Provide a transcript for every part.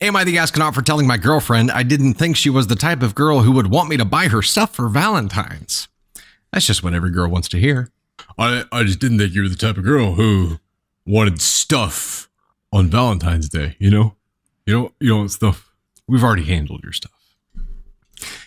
Am I the astronaut for telling my girlfriend I didn't think she was the type of girl who would want me to buy her stuff for Valentine's? That's just what every girl wants to hear. I just didn't think you were the type of girl who wanted stuff on Valentine's Day, you know? You don't want stuff. We've already handled your stuff.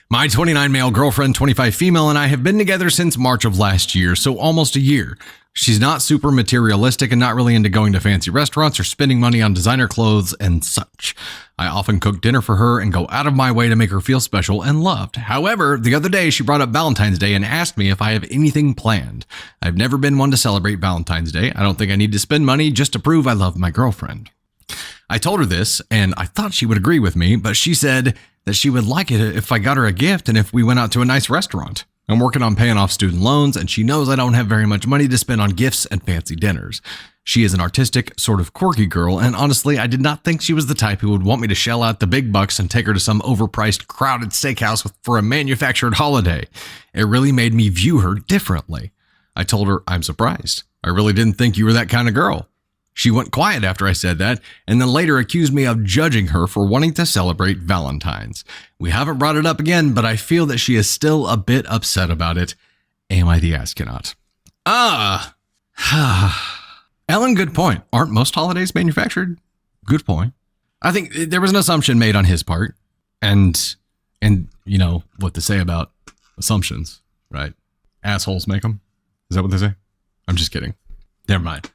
My 29 male girlfriend, 25 female, and I have been together since March of last year, so almost a year. She's not super materialistic and not really into going to fancy restaurants or spending money on designer clothes and such. I often cook dinner for her and go out of my way to make her feel special and loved. However, the other day she brought up Valentine's Day and asked me if I have anything planned. I've never been one to celebrate Valentine's Day. I don't think I need to spend money just to prove I love my girlfriend. I told her this, and I thought she would agree with me, but she said that she would like it if I got her a gift and if we went out to a nice restaurant. I'm working on paying off student loans, and she knows I don't have very much money to spend on gifts and fancy dinners. She is an artistic, sort of quirky girl, and honestly, I did not think she was the type who would want me to shell out the big bucks and take her to some overpriced, crowded steakhouse for a manufactured holiday. It really made me view her differently. I told her I'm surprised. I really didn't think you were that kind of girl. She went quiet after I said that, and then later accused me of judging her for wanting to celebrate Valentine's. We haven't brought it up again, but I feel that she is still a bit upset about it. Am I the astronaut? Ellen, good point. Aren't most holidays manufactured? Good point. I think there was an assumption made on his part, and you know what to say about assumptions, right? Assholes make them. Is that what they say? I'm just kidding. Never mind.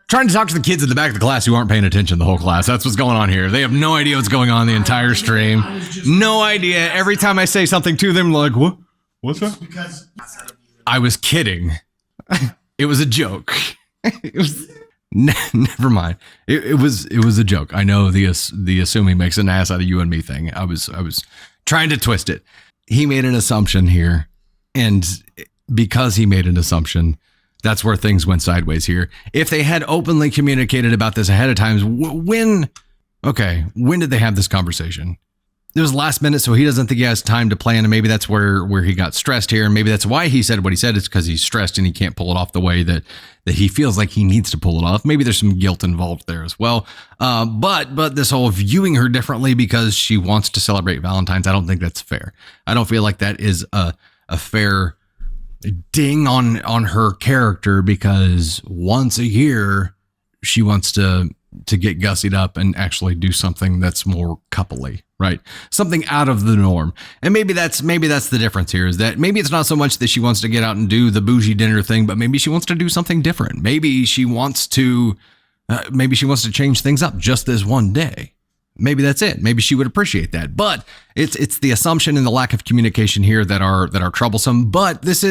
Trying to talk to the kids at the back of the class who aren't paying attention the whole class. That's what's going on here. They have no idea what's going on the entire stream. No idea. Every time I say something to them, like, what? What's that? I was kidding. It was a joke. It was never mind. It was a joke. I know the assuming makes an ass out of you and me thing. I was trying to twist it. He made an assumption here, and because he made an assumption, that's where things went sideways here. If they had openly communicated about this ahead of time, when did they have this conversation? It was last minute, so he doesn't think he has time to plan, and maybe that's where he got stressed here, and maybe that's why he said what he said. It's because he's stressed and he can't pull it off the way that he feels like he needs to pull it off. Maybe there's some guilt involved there as well. But this whole viewing her differently because she wants to celebrate Valentine's, I don't think that's fair. I don't feel like that is a fair ding on her character, because once a year she wants to get gussied up and actually do something that's more coupley, right? Something out of the norm. And maybe that's the difference here, is that maybe it's not so much that she wants to get out and do the bougie dinner thing, but maybe she wants to do something different. Maybe she wants to change things up just this one day. Maybe that's it. Maybe she would appreciate that. But it's the assumption and the lack of communication here that are troublesome. But it's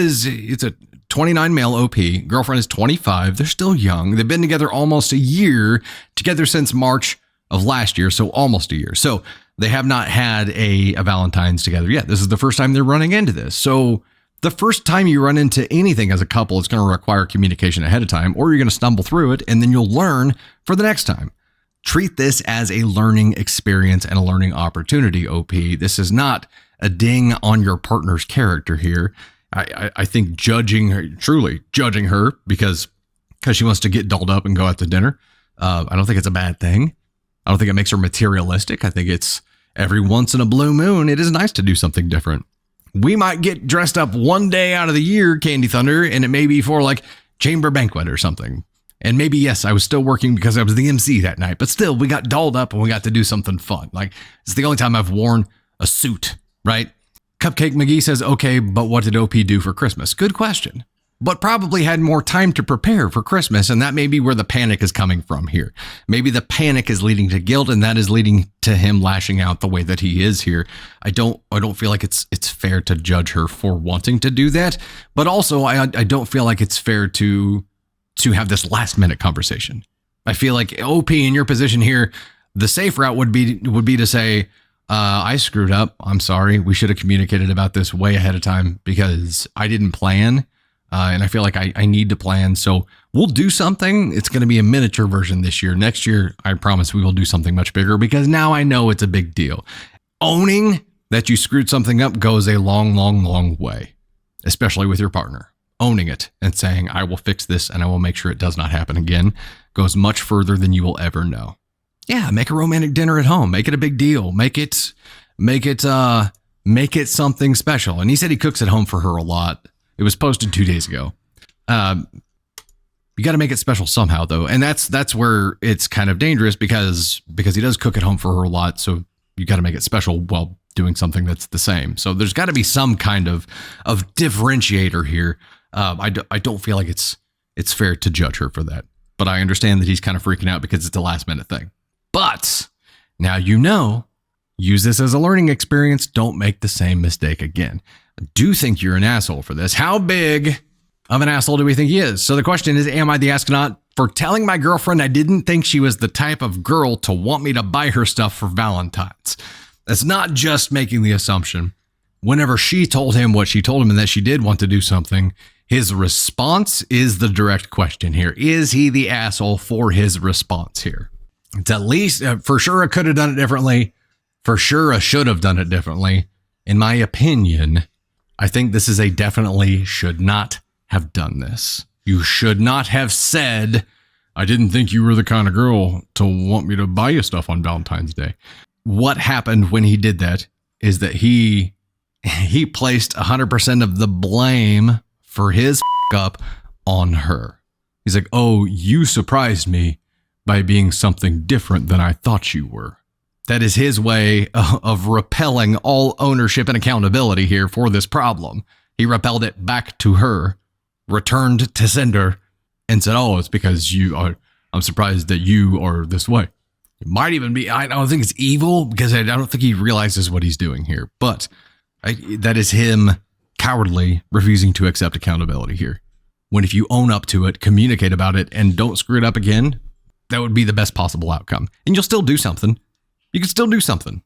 a 29 male OP. Girlfriend is 25. They're still young. They've been together almost a year, together since March of last year. So almost a year. So they have not had a Valentine's together yet. This is the first time they're running into this. So the first time you run into anything as a couple, it's going to require communication ahead of time, or you're going to stumble through it and then you'll learn for the next time. Treat this as a learning experience and a learning opportunity, OP. This is not a ding on your partner's character here. I think truly judging her because she wants to get dolled up and go out to dinner, I don't think it's a bad thing. I don't think it makes her materialistic. I think it's every once in a blue moon, it is nice to do something different. We might get dressed up one day out of the year, Candy Thunder, and it may be for like chamber banquet or something. And maybe, yes, I was still working because I was the MC that night, but still, we got dolled up and we got to do something fun. Like, it's the only time I've worn a suit, right? Cupcake McGee says, okay, but what did OP do for Christmas? Good question. But probably had more time to prepare for Christmas, and that may be where the panic is coming from here. Maybe the panic is leading to guilt, and that is leading to him lashing out the way that he is here. I don't feel like it's fair to judge her for wanting to do that, but also I don't feel like it's fair to have this last minute conversation. I feel like OP, in your position here, the safe route would be to say, I screwed up. I'm sorry. We should have communicated about this way ahead of time because I didn't plan. And I feel like I need to plan. So we'll do something. It's going to be a miniature version this year. Next year, I promise we will do something much bigger because now I know it's a big deal. Owning that you screwed something up goes a long, long, long way, especially with your partner. Owning it and saying, I will fix this and I will make sure it does not happen again, goes much further than you will ever know. Yeah, make a romantic dinner at home. Make it a big deal. Make it something special. And he said he cooks at home for her a lot. It was posted 2 days ago. You got to make it special somehow, though, and that's where it's kind of dangerous because he does cook at home for her a lot. So you got to make it special while doing something that's the same. So there's got to be some kind of differentiator here. I don't feel like it's fair to judge her for that, but I understand that he's kind of freaking out because it's a last minute thing. But now use this as a learning experience. Don't make the same mistake again. I do think you're an asshole for this. How big of an asshole do we think he is? So the question is, am I the astronaut for telling my girlfriend I didn't think she was the type of girl to want me to buy her stuff for Valentine's? That's not just making the assumption. Whenever she told him what she told him and that she did want to do something, his response is the direct question here. Is he the asshole for his response here? It's at least, for sure, I could have done it differently. For sure, I should have done it differently. In my opinion, I think this is a definitely should not have done this. You should not have said, I didn't think you were the kind of girl to want me to buy you stuff on Valentine's Day. What happened when he did that is that he placed 100% of the blame for his up on her. He's like, oh, you surprised me by being something different than I thought you were. That is his way of repelling all ownership and accountability here for this problem. He repelled it back to her, returned to sender, and said, oh, it's because I'm surprised that you are this way. It might even be, I don't think it's evil because I don't think he realizes what he's doing here, but that is him cowardly refusing to accept accountability here. When if you own up to it, communicate about it, and don't screw it up again, that would be the best possible outcome. And you'll still do something. You can still do something.